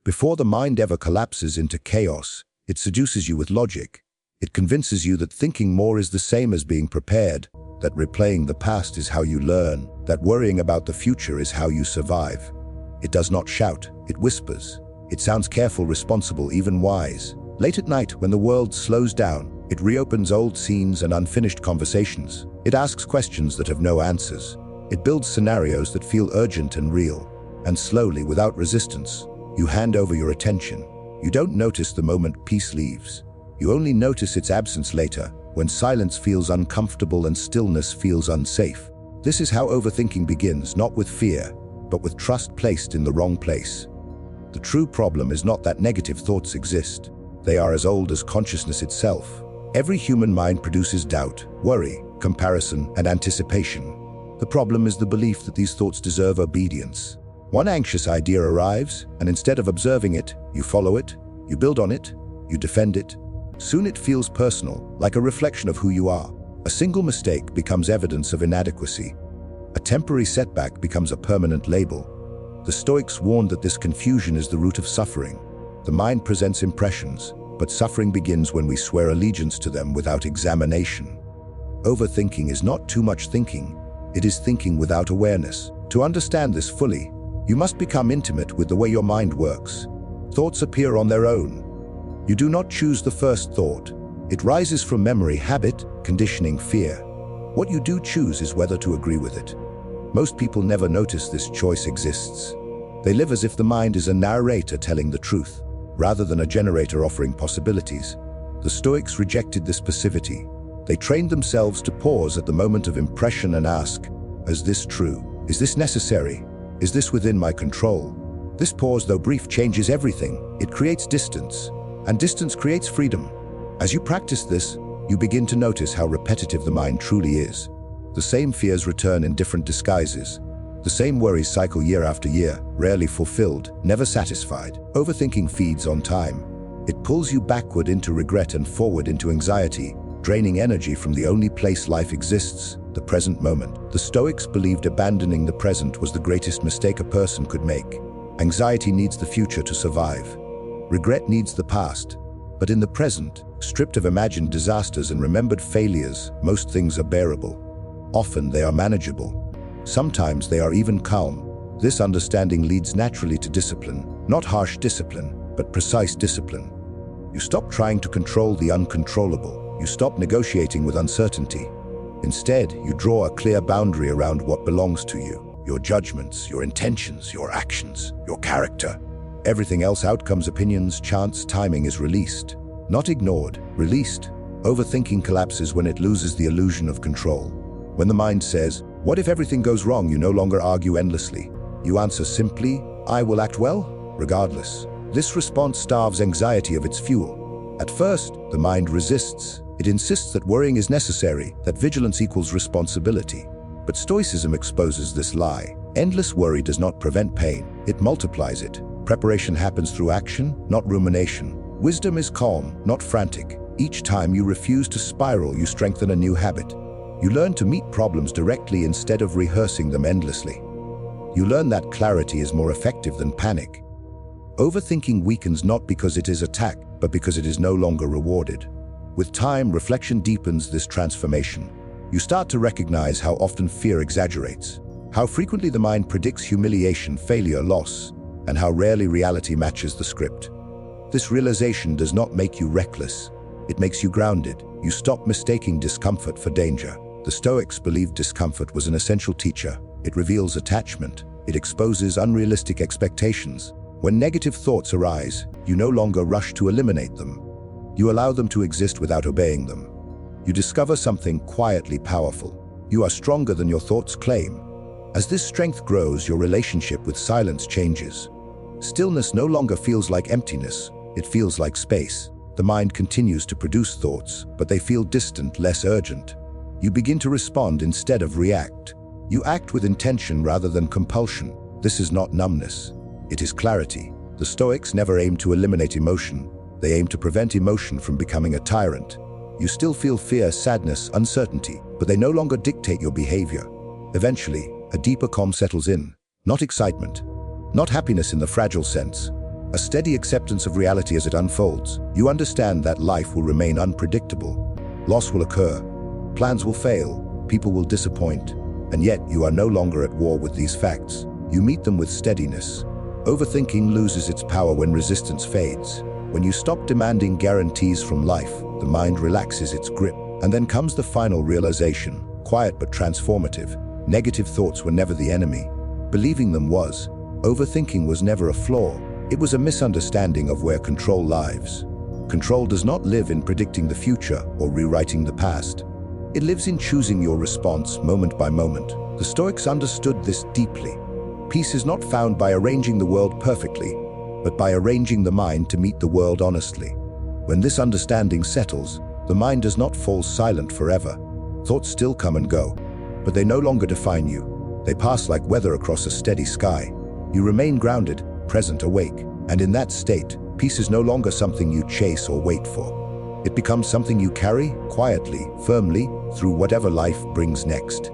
Before the mind ever collapses into chaos, it seduces you with logic. It convinces you that thinking more is the same as being prepared, that replaying the past is how you learn, that worrying about the future is how you survive. It does not shout, it whispers. It sounds careful, responsible, even wise. Late at night, when the world slows down, it reopens old scenes and unfinished conversations. It asks questions that have no answers. It builds scenarios that feel urgent and real. And slowly, without resistance, you hand over your attention. You don't notice the moment peace leaves. You only notice its absence later, when silence feels uncomfortable and stillness feels unsafe. This is how overthinking begins, not with fear, but with trust placed in the wrong place. The true problem is not that negative thoughts exist. They are as old as consciousness itself. Every human mind produces doubt, worry, comparison, and anticipation. The problem is the belief that these thoughts deserve obedience. One anxious idea arrives, and instead of observing it, you follow it, you build on it, you defend it. Soon it feels personal, like a reflection of who you are. A single mistake becomes evidence of inadequacy. A temporary setback becomes a permanent label. The Stoics warned that this confusion is the root of suffering. The mind presents impressions, but suffering begins when we swear allegiance to them without examination. Overthinking is not too much thinking, it is thinking without awareness. To understand this fully, you must become intimate with the way your mind works. Thoughts appear on their own. You do not choose the first thought. It rises from memory, habit, conditioning, fear. What you do choose is whether to agree with it. Most people never notice this choice exists. They live as if the mind is a narrator telling the truth, rather than a generator offering possibilities. The Stoics rejected this passivity. They trained themselves to pause at the moment of impression and ask, is this true? Is this necessary? Is this within my control? This pause, though brief, changes everything. It creates distance, and distance creates freedom. As you practice this, you begin to notice how repetitive the mind truly is. The same fears return in different disguises. The same worries cycle year after year, rarely fulfilled, never satisfied. Overthinking feeds on time. It pulls you backward into regret and forward into anxiety, draining energy from the only place life exists, the present moment. The Stoics believed abandoning the present was the greatest mistake a person could make. Anxiety needs the future to survive. Regret needs the past. But in the present, stripped of imagined disasters and remembered failures, most things are bearable. Often they are manageable. Sometimes they are even calm. This understanding leads naturally to discipline, not harsh discipline, but precise discipline. You stop trying to control the uncontrollable. You stop negotiating with uncertainty. Instead, you draw a clear boundary around what belongs to you. Your judgments, your intentions, your actions, your character. Everything else, outcomes, opinions, chance, timing, is released. Not ignored, released. Overthinking collapses when it loses the illusion of control. When the mind says, what if everything goes wrong? You no longer argue endlessly. You answer simply, I will act well, regardless. This response starves anxiety of its fuel. At first, the mind resists. It insists that worrying is necessary, that vigilance equals responsibility. But Stoicism exposes this lie. Endless worry does not prevent pain, it multiplies it. Preparation happens through action, not rumination. Wisdom is calm, not frantic. Each time you refuse to spiral, you strengthen a new habit. You learn to meet problems directly instead of rehearsing them endlessly. You learn that clarity is more effective than panic. Overthinking weakens not because it is attacked, but because it is no longer rewarded. With time, reflection deepens this transformation. You start to recognize how often fear exaggerates, how frequently the mind predicts humiliation, failure, loss, and how rarely reality matches the script. This realization does not make you reckless. It makes you grounded. You stop mistaking discomfort for danger. The Stoics believed discomfort was an essential teacher. It reveals attachment. It exposes unrealistic expectations. When negative thoughts arise, you no longer rush to eliminate them. You allow them to exist without obeying them. You discover something quietly powerful. You are stronger than your thoughts claim. As this strength grows, your relationship with silence changes. Stillness no longer feels like emptiness, it feels like space. The mind continues to produce thoughts, but they feel distant, less urgent. You begin to respond instead of react. You act with intention rather than compulsion. This is not numbness, it is clarity. The Stoics never aimed to eliminate emotion. They aimed to prevent emotion from becoming a tyrant. You still feel fear, sadness, uncertainty, but they no longer dictate your behavior. Eventually, a deeper calm settles in. Not excitement, not happiness in the fragile sense, A steady acceptance of reality as it unfolds. You understand that life will remain unpredictable. Loss will occur. Plans will fail. People will disappoint. And yet you are no longer at war with these facts. You meet them with steadiness. Overthinking loses its power when resistance fades. When you stop demanding guarantees from life, the mind relaxes its grip. And then comes the final realization, quiet but transformative. Negative thoughts were never the enemy. Believing them was. Overthinking was never a flaw. It was a misunderstanding of where control lives. Control does not live in predicting the future or rewriting the past. It lives in choosing your response moment by moment. The Stoics understood this deeply. Peace is not found by arranging the world perfectly, but by arranging the mind to meet the world honestly. When this understanding settles, the mind does not fall silent forever. Thoughts still come and go, but they no longer define you. They pass like weather across a steady sky. You remain grounded, present, awake, and in that state, peace is no longer something you chase or wait for. It becomes something you carry quietly, firmly, through whatever life brings next.